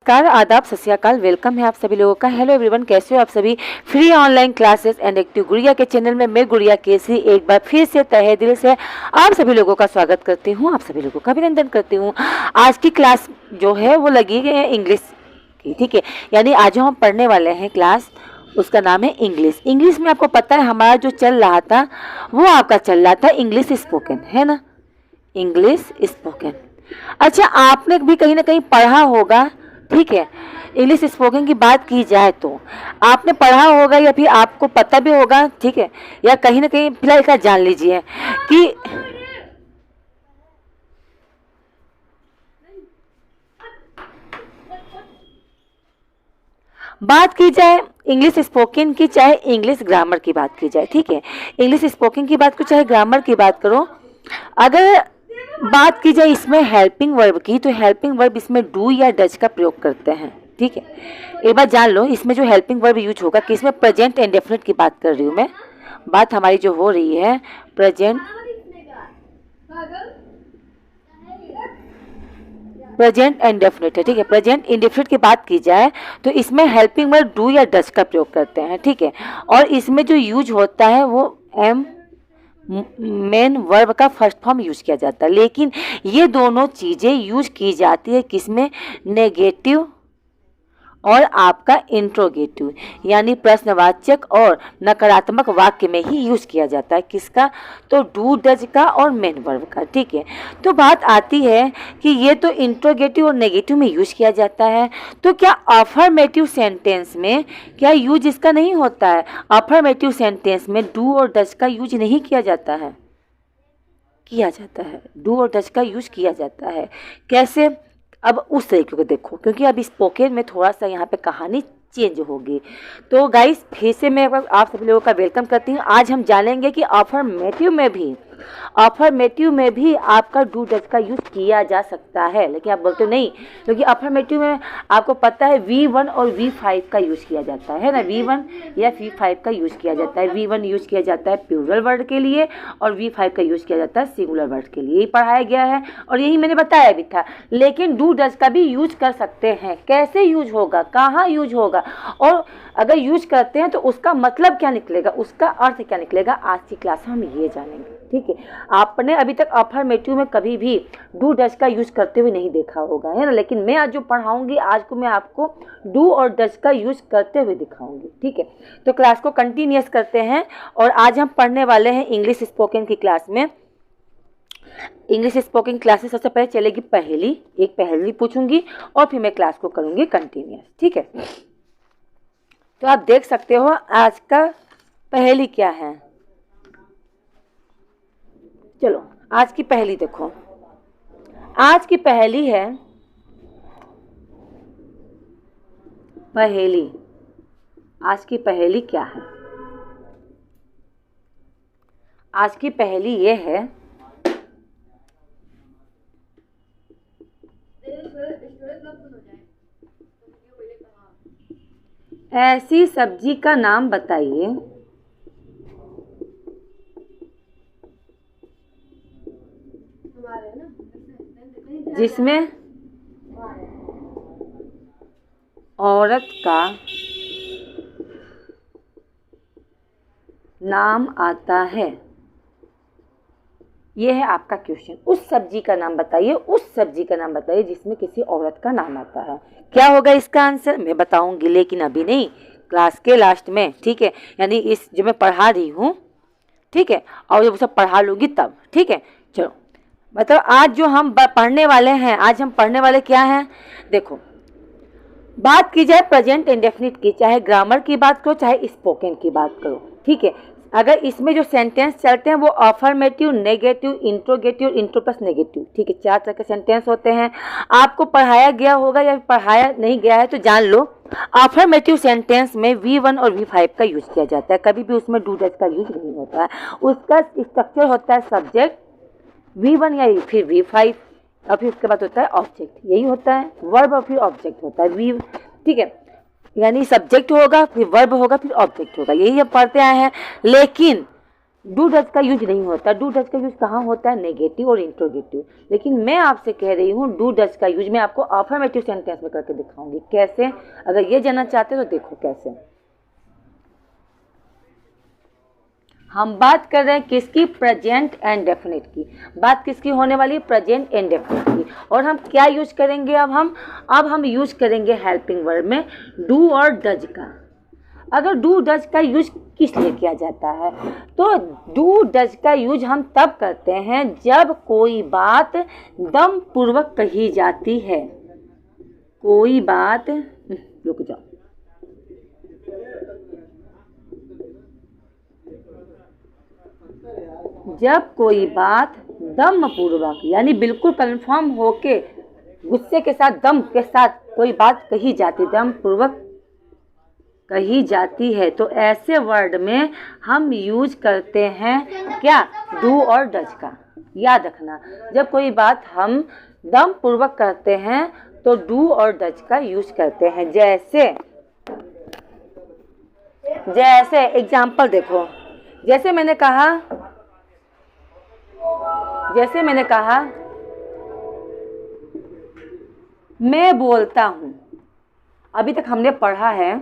नमस्कार, आदाब, सत श्री अकाल। वेलकम है आप सभी लोगों का। हेलो एवरीवन, कैसे हो आप सभी। Free online classes and active गुड़िया के चैनल में मैं गुड़िया केसरी एक बार फिर से तहे दिल से आप सभी लोगों का स्वागत करती हूँ, आप सभी लोगों का अभिनंदन करती हूँ। आज की क्लास जो है वो लगी है इंग्लिश की, ठीक है। यानी आज जो हम पढ़ने वाले हैं क्लास, उसका नाम है इंग्लिश। इंग्लिश में आपको पता है हमारा जो चल रहा था वो आपका चल रहा था इंग्लिश स्पोकन, है ना, इंग्लिश स्पोकन। अच्छा, आपने भी कहीं ना कहीं पढ़ा होगा, ठीक है। इंग्लिश स्पोकन की बात की जाए तो आपने पढ़ा होगा या फिर आपको पता भी होगा, ठीक है, या कहीं ना कहीं फिलहाल का जान लीजिए कि बात की जाए इंग्लिश स्पोकन की, चाहे इंग्लिश ग्रामर की बात की जाए, ठीक है। इंग्लिश स्पोकन की बात करो चाहे ग्रामर की बात करो, अगर बात की जाए इसमें हेल्पिंग वर्ब की, तो हेल्पिंग वर्ब इसमें डू या डज का प्रयोग करते हैं, ठीक है। एक बात जान लो, इसमें जो हेल्पिंग वर्ब यूज होगा किसमें, प्रेजेंट इंडेफिनिट की बात कर रही हूँ मैं। बात हमारी जो हो रही है प्रेजेंट इंडेफिनिट है, ठीक है। प्रेजेंट इंडेफिनिट की बात की जाए तो इसमें हेल्पिंग वर्ब डू या डज का प्रयोग करते हैं, ठीक है। और इसमें जो यूज होता है वो एम मेन वर्ब का फर्स्ट फॉर्म यूज किया जाता है। लेकिन ये दोनों चीजें यूज की जाती है किसमें, नेगेटिव और आपका इंट्रोगेटिव, यानी प्रश्नवाचक और नकारात्मक वाक्य में ही यूज किया जाता है। किसका, तो डू डज का और मेन वर्ब का, ठीक है। तो बात आती है कि ये तो इंट्रोगेटिव और नेगेटिव में यूज किया जाता है, तो क्या अफर्मेटिव सेंटेंस में क्या यूज इसका नहीं होता है। अफर्मेटिव सेंटेंस में डू और डज का यूज नहीं किया जाता है, किया जाता है। डू और डज का यूज किया जाता है। कैसे, अब उस तरीके को देखो, क्योंकि अब स्पोकन में थोड़ा सा यहाँ पे कहानी चेंज होगी। तो गाइस फिर से मैं आप सभी लोगों का वेलकम करती हूँ। आज हम जानेंगे कि अफर्मेटिव में भी आपका डू डज का यूज किया जा सकता है। लेकिन आप बोलते हो नहीं, क्योंकि अफर्मेटिव में आपको पता है V1 और V5 का यूज किया जाता है ना, V1 या V5 का यूज किया जाता है। V1 यूज किया जाता है प्लूरल वर्ड के लिए और V5 का यूज किया जाता है सिंगुलर वर्ड के लिए। यही पढ़ाया गया है और यही मैंने बताया भी था। लेकिन डू डज का भी यूज कर सकते हैं। कैसे यूज होगा, कहाँ यूज होगा, और अगर यूज करते हैं तो उसका मतलब क्या निकलेगा, उसका अर्थ क्या निकलेगा, आज की क्लास में हम ये जानेंगे, ठीक है। आपने अभी तक अफर्मेटिव में कभी भी डू डज का यूज करते हुए नहीं देखा होगा, है ना। लेकिन मैं आज जो पढ़ाऊंगी, आज को मैं आपको डू और डज का यूज करते हुए दिखाऊंगी, ठीक है। तो क्लास को कंटिन्यूअस करते हैं और आज हम पढ़ने वाले हैं इंग्लिश स्पोकन की क्लास में। इंग्लिश स्पोकन क्लास में सबसे पहले चलेगी पहेली, एक पहेली पूछूंगी और फिर मैं क्लास को करूंगी कंटिन्यूअस, ठीक है। तो आप देख सकते हो आज का पहेली क्या है। चलो आज की पहेली देखो। आज की पहेली है पहेली। आज की पहेली क्या है, आज की पहेली ये है, ऐसी सब्जी का नाम बताइए जिसमें औरत का नाम आता है। यह है आपका क्वेश्चन। उस सब्जी का नाम बताइए, उस सब्जी का नाम बताइए जिसमें किसी औरत का नाम आता है। क्या होगा इसका आंसर, मैं बताऊंगी, लेकिन अभी नहीं, क्लास के लास्ट में, ठीक है। यानी इस जो मैं पढ़ा रही हूँ, ठीक है, और जब सब पढ़ा लूँगी तब, ठीक है। चलो मतलब आज जो हम पढ़ने वाले हैं, आज हम पढ़ने वाले क्या हैं, देखो। बात की जाए प्रेजेंट इंडेफिनिट की, चाहे ग्रामर की बात करो चाहे स्पोकन की बात करो, ठीक है। अगर इसमें जो सेंटेंस चलते हैं वो affirmative, negative, interrogative, intro plus negative, ठीक है। 4 तरह के सेंटेंस होते हैं। आपको पढ़ाया गया होगा या पढ़ाया नहीं गया है तो जान लो। अफर्मेटिव सेंटेंस में V1 और V5 का यूज किया जाता है, कभी भी उसमें डू डज का यूज नहीं होता है। उसका स्ट्रक्चर होता है सब्जेक्ट V1 या फिर V5 और फिर उसके बाद होता है ऑब्जेक्ट, यही होता है। वर्ब और फिर ऑब्जेक्ट होता है, ठीक है। यानी सब्जेक्ट होगा, फिर वर्ब होगा, फिर ऑब्जेक्ट होगा, यही हम पढ़ते आए हैं। लेकिन डू डज का यूज नहीं होता। डू डज का यूज कहाँ होता है? नेगेटिव और इंट्रोगेटिव। लेकिन मैं आपसे कह रही हूँ डू डज का यूज मैं आपको अफर्मेटिव सेंटेंस में करके दिखाऊंगी। कैसे? अगर ये जानना चाहते हो तो देखो कैसे। हम बात कर रहे हैं किसकी? प्रेजेंट एंड डेफिनेट की। बात किसकी होने वाली? प्रेजेंट एंड डेफिनेट की। और हम क्या यूज करेंगे? अब हम यूज करेंगे हेल्पिंग वर्ब में डू और डज का। अगर डू डज का यूज किस लिए किया जाता है? तो डू डज का यूज हम तब करते हैं जब कोई बात दम पूर्वक कही जाती है। कोई बात, रुक जाओ, जब कोई बात दम पूर्वक यानी बिल्कुल कंफर्म होके गुस्से के साथ, दम के साथ कोई बात कही जाती, दम पूर्वक कही जाती है, तो ऐसे वर्ड में हम यूज करते हैं क्या? डू और डज का। याद रखना, जब कोई बात हम दम पूर्वक करते हैं तो डू और डज का यूज करते हैं। जैसे एग्जाम्पल देखो, जैसे मैंने कहा मैं बोलता हूँ। अभी तक हमने पढ़ा है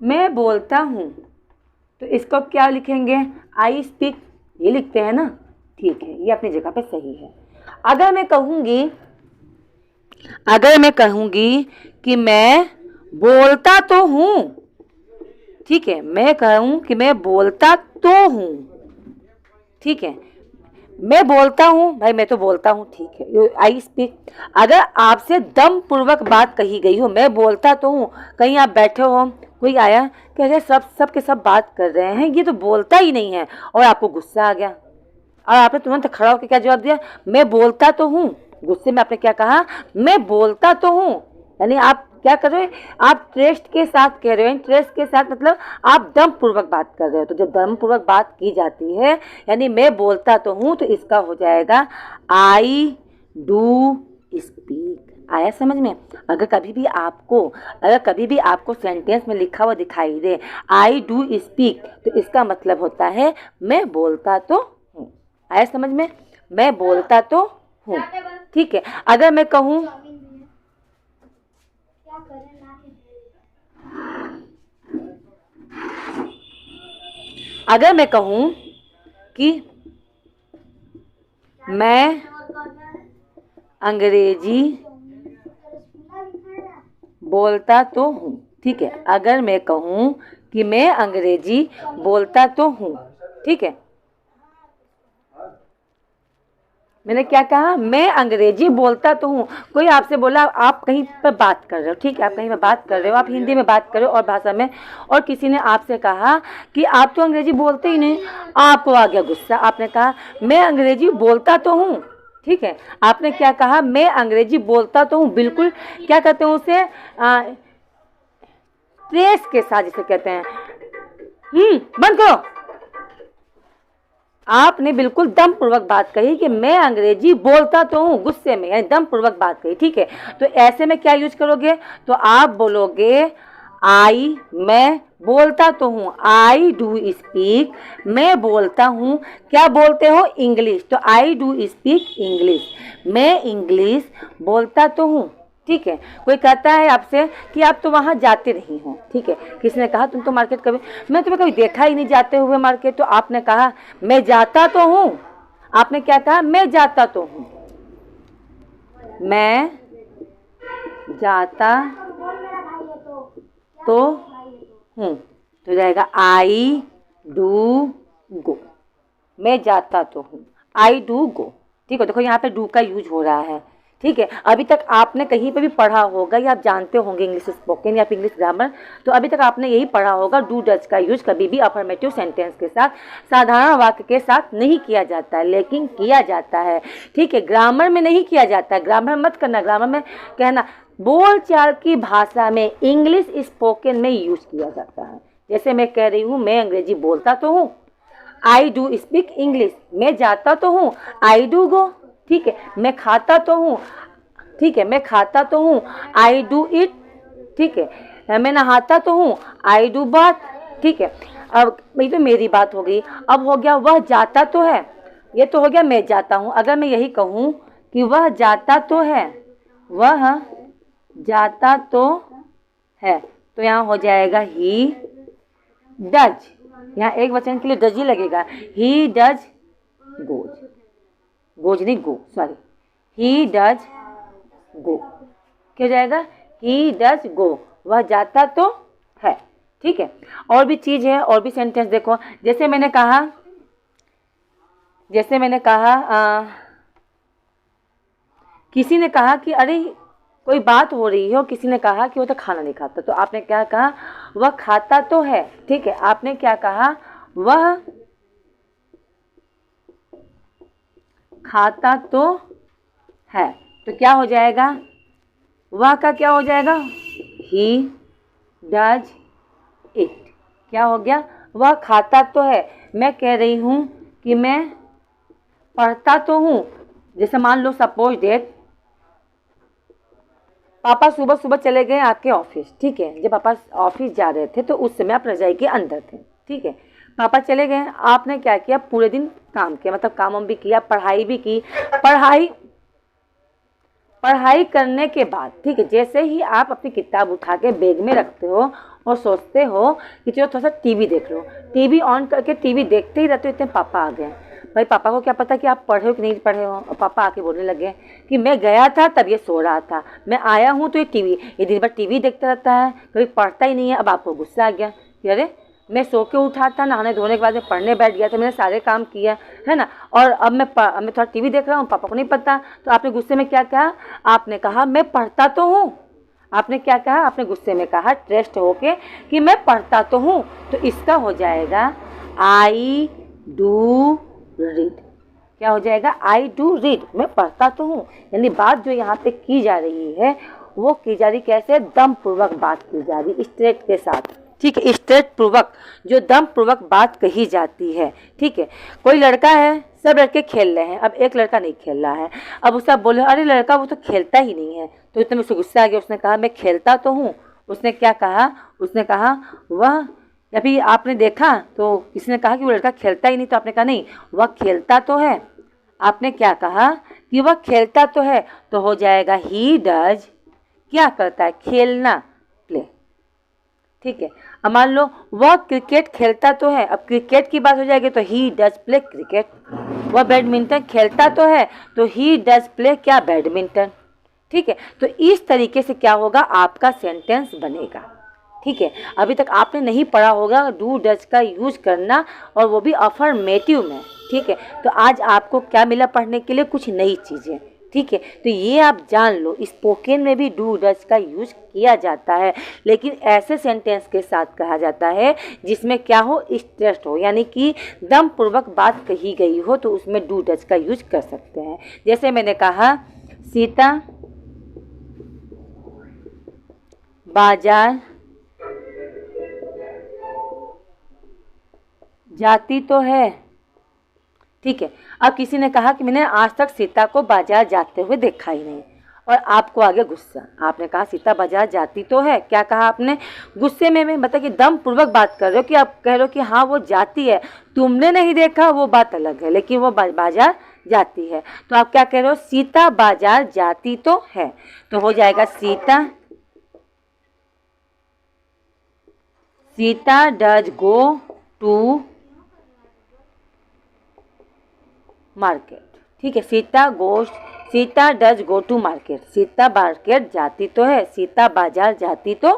मैं बोलता हूँ, तो इसको क्या लिखेंगे? आई स्पीक, ये लिखते हैं ना। ठीक है, ये अपनी जगह पे सही है। अगर मैं कहूँगी कि मैं बोलता तो हूँ, ठीक है, मैं कहूँ कि मैं बोलता तो हूँ, ठीक है, मैं बोलता हूँ, भाई मैं तो बोलता हूँ, ठीक है, आई स्पीक। अगर आपसे दम पूर्वक बात कही गई हो, मैं बोलता तो हूँ, कहीं आप बैठे हो, कोई आया कह रहे सब के सब बात कर रहे हैं, ये तो बोलता ही नहीं है, और आपको गुस्सा आ गया और आपने तुरंत खड़ा होकर क्या जवाब दिया? मैं बोलता तो हूँ। गुस्से में आपने क्या कहा? मैं बोलता तो हूँ। यानी आप क्या कर रहे हो? आप ट्रस्ट के साथ कह रहे हो। ट्रस्ट के साथ मतलब आप दम पूर्वक बात कर रहे हो। तो जब दम पूर्वक बात की जाती है यानी मैं बोलता तो हूँ, तो इसका हो जाएगा आई डू स्पीक। आया समझ में? अगर कभी भी आपको सेंटेंस में लिखा हुआ दिखाई दे आई डू स्पीक, तो इसका मतलब होता है मैं बोलता तो हूँ। आया समझ में? मैं बोलता तो हूँ, ठीक है। अगर मैं कहूँ कि मैं अंग्रेजी बोलता तो हूँ, ठीक है। अगर मैं कहूँ कि मैं अंग्रेजी बोलता तो हूँ, ठीक है, मैंने क्या कहा? मैं अंग्रेजी बोलता तो हूँ। कोई आपसे बोला, आप कहीं पर बात कर रहे हो, ठीक है, आप कहीं पर बात कर रहे हो, आप हिंदी में बात कर रहे हो और भाषा में, और किसी ने आपसे कहा कि आप तो अंग्रेजी बोलते ही नहीं, आपको आ गया गुस्सा। आपने कहा मैं अंग्रेजी बोलता तो हूँ, ठीक है, आपने क्या कहा? मैं अंग्रेजी बोलता तो हूँ। बिल्कुल क्या कहते हैं उसे? ट्रेस के साथ जिसे कहते हैं। बंद करो। आपने बिल्कुल दम पूर्वक बात कही कि मैं अंग्रेजी बोलता तो हूँ, गुस्से में, यानी दम पूर्वक बात कही, ठीक है। तो ऐसे में क्या यूज करोगे? तो आप बोलोगे आई, मैं बोलता तो हूँ, आई डू स्पीक, मैं बोलता हूँ, क्या बोलते हो? इंग्लिश। तो आई डू स्पीक इंग्लिश, मैं इंग्लिश बोलता तो हूँ, ठीक है। कोई कहता है आपसे कि आप तो वहाँ जाते नहीं हो, ठीक है, किसी ने कहा तुम तो मार्केट कभी, मैं तुम्हें कभी देखा ही नहीं जाते हुए मार्केट, तो आपने कहा मैं जाता तो हूँ। आपने क्या कहा? मैं जाता तो हूँ, मैं जाता तो हूँ, तो जाएगा आई डू गो, मैं जाता तो हूँ, आई डू गो, ठीक है। देखो यहाँ पे डू का यूज हो रहा है, ठीक है। अभी तक आपने कहीं पे भी पढ़ा होगा या आप जानते होंगे इंग्लिश स्पोकन या इंग्लिश ग्रामर, तो अभी तक आपने यही पढ़ा होगा डू डज का यूज कभी भी अफर्मेटिव सेंटेंस के साथ, साधारण वाक्य के साथ नहीं किया जाता है, लेकिन किया जाता है, ठीक है। ग्रामर में नहीं किया जाता है, ग्रामर मत करना, ग्रामर में कहना बोलचाल की भाषा में, इंग्लिश स्पोकन में यूज किया जाता है। जैसे मैं कह रही हूँ मैं अंग्रेजी बोलता तो हूँ, आई डू स्पीक इंग्लिश, मैं जाता तो हूँ, आई डू गो, ठीक है, मैं खाता तो हूँ, ठीक है, मैं खाता तो हूँ, आई डू इट, ठीक है, मैं नहाता तो हूँ, आई डू बाथ, ठीक है। अब ये तो मेरी बात हो गई। अब हो गया वह जाता तो है, ये तो हो गया मैं जाता हूँ। अगर मैं यही कहूँ कि वह जाता तो है, वह जाता तो है, तो यहाँ हो जाएगा ही डज। यहाँ एक वचन के लिए डज ही लगेगा। ही डज गोज, गोज नहीं गो, सॉरी, ही डज गो। क्या हो जाएगा? ही डज गो, वह जाता तो है। ठीक है, और भी चीज़ है, और भी सेंटेंस देखो। जैसे मैंने कहा किसी ने कहा कि अरे कोई बात हो रही हो, किसी ने कहा कि वो तो खाना नहीं खाता, तो आपने क्या कहा? वह खाता तो है। ठीक है, आपने क्या कहा? वह खाता तो है, तो क्या हो जाएगा? वह का क्या हो जाएगा? He does it. क्या हो गया? वह खाता तो है। मैं कह रही हूँ कि मैं पढ़ता तो हूँ। जैसे मान लो सपोज डेट पापा सुबह सुबह चले गए आपके ऑफिस। ठीक है, जब पापा ऑफिस जा रहे थे तो उस समय आप रजाई के अंदर थे। ठीक है, पापा चले गए, आपने क्या किया? पूरे दिन काम किया, मतलब काम भी किया, पढ़ाई भी की। पढ़ाई करने के बाद, ठीक है, जैसे ही आप अपनी किताब उठा के बैग में रखते हो और सोचते हो कि चलो थोड़ा सा टीवी देख लो, टीवी ऑन करके टीवी देखते ही रहते हो, इतने पापा आ गए। भाई पापा को क्या पता कि आप पढ़े हो कि नहीं पढ़े हो। और पापा आके बोलने लगे कि मैं गया था तब ये सो रहा था, मैं आया हूँ तो ये दिन भर टीवी देखता रहता है, कभी पढ़ता ही नहीं है। अब आपको गुस्सा आ गया कि अरे मैं सो के उठा था, नहाने धोने के बाद मैं पढ़ने बैठ गया था, मैंने सारे काम किया है ना, और अब मैं थोड़ा टीवी देख रहा हूँ, पापा को नहीं पता। तो आपने गुस्से में क्या कहा? आपने कहा मैं पढ़ता तो हूँ। आपने क्या कहा? आपने गुस्से में कहा ट्रेस्ट होके कि मैं पढ़ता तो हूँ। तो इसका हो जाएगा आई डू रीड। क्या हो जाएगा? आई डू रीड, मैं पढ़ता तो हूँ। यानी बात जो यहाँ पे की जा रही है वो की जा रही कैसे? दम पूर्वक बात की जा रही, स्ट्रेट के साथ। ठीक है, स्ट्रेट पूर्वक, जो दम पूर्वक बात कही जाती है। ठीक है, कोई लड़का है, सब लड़के खेल रहे हैं, अब एक लड़का नहीं खेल रहा है। अब उससे बोले अरे लड़का वो तो खेलता ही नहीं है, तो इतने में उसे गुस्सा आ गया। उसने कहा मैं खेलता तो हूँ। उसने क्या कहा? उसने कहा वह, या फिर आपने देखा तो किसी ने कहा कि वो लड़का खेलता ही नहीं, तो आपने कहा नहीं वह खेलता तो है। आपने क्या कहा? कि वह खेलता तो है, तो हो जाएगा ही डज, क्या करता है? खेलना, प्ले। ठीक है, अब मान लो वह क्रिकेट खेलता तो है, अब क्रिकेट की बात हो जाएगी तो ही डज प्ले क्रिकेट। वह बैडमिंटन खेलता तो है, तो ही डज प्ले क्या? बैडमिंटन। ठीक है, तो इस तरीके से क्या होगा? आपका सेंटेंस बनेगा। ठीक है, अभी तक आपने नहीं पढ़ा होगा डू डज का यूज करना, और वो भी अफर्मेटिव में। ठीक है, तो आज आपको क्या मिला पढ़ने के लिए? कुछ नई चीज़ें। ठीक है, तो ये आप जान लो स्पोकन में भी डू डज का यूज किया जाता है, लेकिन ऐसे सेंटेंस के साथ कहा जाता है जिसमें क्या हो? स्ट्रेस्ड हो, यानी कि दम पूर्वक बात कही गई हो, तो उसमें डू डज का यूज कर सकते हैं। जैसे मैंने कहा सीता बाजार जाती तो है। ठीक है, अब किसी ने कहा कि मैंने आज तक सीता को बाजार जाते हुए देखा ही नहीं, और आपको आ गया गुस्सा। आपने कहा सीता बाजार जाती तो है, क्या कहा आपने? गुस्से में मतलब कि दम पूर्वक बात कर रहे हो कि आप कह रहे हो कि हाँ वो जाती है, तुमने नहीं देखा वो बात अलग है, लेकिन वो बाजार जाती है। तो आप क्या कह रहे हो? सीता बाजार जाती तो है, तो हो जाएगा Sita does go to market. ठीक है, Sita does go to market, Sita market जाती तो है, सीता बाजार जाती तो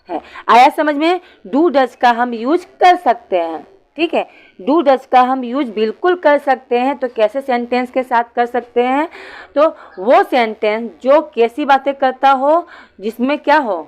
है। आया समझ में? डू डज का हम यूज कर सकते हैं। ठीक है, डू डज का हम यूज बिल्कुल कर सकते हैं। तो कैसे सेंटेंस के साथ कर सकते हैं? तो वो सेंटेंस जो कैसी बातें करता हो, जिसमें क्या हो?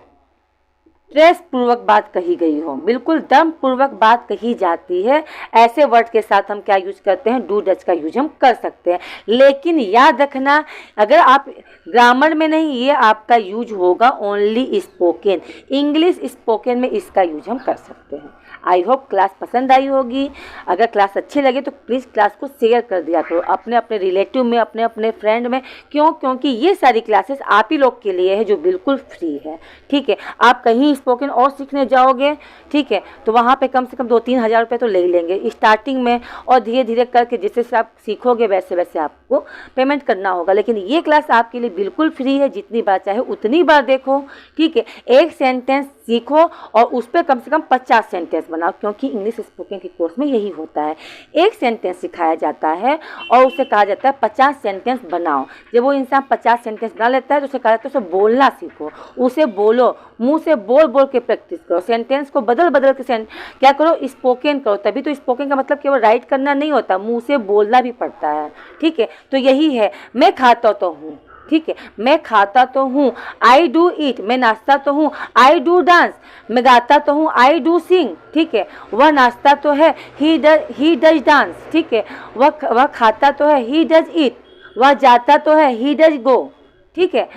स्ट्रेस पूर्वक बात कही गई हो, बिल्कुल दम पूर्वक बात कही जाती है, ऐसे वर्ड के साथ हम क्या यूज करते हैं? डू डज का यूज हम कर सकते हैं। लेकिन याद रखना, अगर आप ग्रामर में नहीं, ये आपका यूज होगा ओनली स्पोकन, इंग्लिश स्पोकन में इसका यूज हम कर सकते हैं। आई होप क्लास पसंद आई होगी। अगर क्लास अच्छी लगे तो प्लीज़ क्लास को शेयर कर दिया करो अपने अपने रिलेटिव में, अपने अपने फ्रेंड में। क्यों? क्योंकि ये सारी क्लासेस आप ही लोग के लिए है जो बिल्कुल फ्री है, ठीक है। आप कहीं स्पोकन और सीखने जाओगे, ठीक है, तो वहाँ पे कम से कम 2-3 हज़ार रुपये तो ले ही लेंगे स्टार्टिंग में, और धीरे धीरे करके जैसे से आप सीखोगे वैसे वैसे आपको पेमेंट करना होगा। लेकिन ये क्लास आपके लिए बिल्कुल फ्री है, जितनी बार चाहे उतनी बार देखो, ठीक है। एक सेंटेंस सीखो और उस पर कम से कम 50 सेंटेंस बनाओ, क्योंकि इंग्लिश स्पोकन के कोर्स में यही होता है, एक सेंटेंस सिखाया जाता है और उसे कहा जाता है 50 सेंटेंस बनाओ। जब वो इंसान 50 सेंटेंस बना लेता है तो उसे कहा जाता है उसे बोलना सीखो, उसे बोलो, मुंह से बोल बोल के प्रैक्टिस करो, सेंटेंस को बदल बदल के क्या करो, स्पोकन करो। तभी तो स्पोकन का मतलब केवल राइट करना नहीं होता, मुंह से बोलना भी पड़ता है, ठीक है। तो यही है, मैं खाता तो हूँ, ठीक है, मैं खाता तो हूँ, आई डू ईट, मैं नाचता तो हूँ, आई डू डांस, मैं गाता तो हूँ, आई डू सिंग, ठीक है। वह नाचता तो है, ही डज डांस, ठीक है। वह खाता तो है, ही डज ईट, वह जाता तो है, ही डज गो, ठीक है।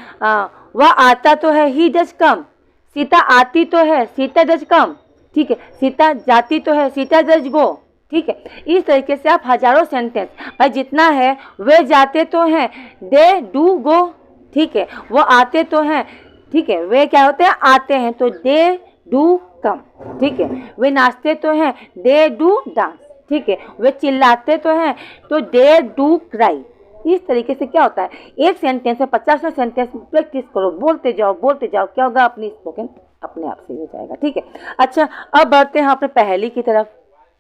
वह आता तो है, ही डज कम, सीता आती तो है, सीता डज कम, ठीक है। सीता जाती तो है, सीता डज गो, ठीक है। इस तरीके से आप हजारों सेंटेंस, भाई जितना है, वे जाते तो हैं, दे डू गो, ठीक है। वो आते तो हैं, ठीक है, वे क्या होते हैं, आते हैं, तो दे डू कम, ठीक है। वे नाचते तो हैं, दे डू डांस, ठीक है। वे चिल्लाते तो हैं, तो दे डू क्राई। इस तरीके से क्या होता है, एक सेंटेंस में 50 सेंटेंस प्रैक्टिस करो, बोलते जाओ बोलते जाओ, क्या होगा, अपनी स्पोकन अपने आप से हो जाएगा, ठीक है। अच्छा, अब बढ़ते हैं अपने पहेली की तरफ,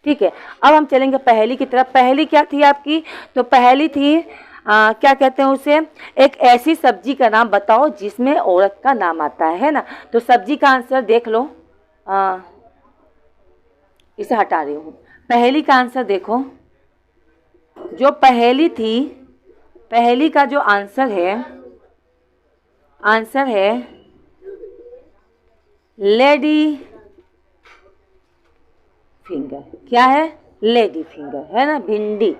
ठीक है। अब हम चलेंगे पहेली की तरफ। पहेली क्या थी आपकी, तो पहेली थी क्या कहते हैं उसे, एक ऐसी सब्जी का नाम बताओ जिसमें औरत का नाम आता है ना। तो सब्जी का आंसर देख लो, इसे हटा रही हूँ। पहेली का आंसर देखो, जो पहेली थी, पहेली का जो आंसर है लेडी फिंगर। क्या है, लेडी फिंगर, है ना, भिंडी।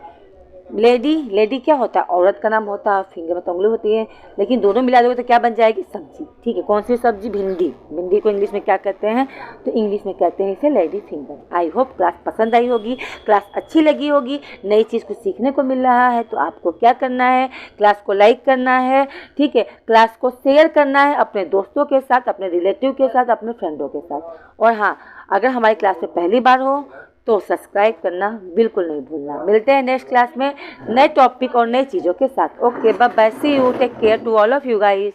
लेडी क्या होता है, औरत का नाम होता है, फिंगर मतलब उंगली होती है, लेकिन दोनों मिला दोगे तो क्या बन जाएगी, सब्जी, ठीक है। कौन सी सब्जी, भिंडी। भिंडी को इंग्लिश में क्या कहते हैं, तो इंग्लिश में कहते हैं इसे lady finger. I hope class पसंद आई होगी, क्लास अच्छी लगी होगी, नई चीज़ कुछ सीखने को मिल रहा है। तो आपको क्या करना है, क्लास को लाइक करना है, ठीक है, क्लास को शेयर करना है अपने दोस्तों के साथ, अपने रिलेटिव के साथ, अपने फ्रेंडों के साथ। और हाँ, अगर हमारी क्लास में पहली बार हो तो सब्सक्राइब करना बिल्कुल नहीं भूलना। मिलते हैं नेक्स्ट क्लास में नए टॉपिक और नई चीज़ों के साथ। Okay, bye bye, see you, take care to all of you guys.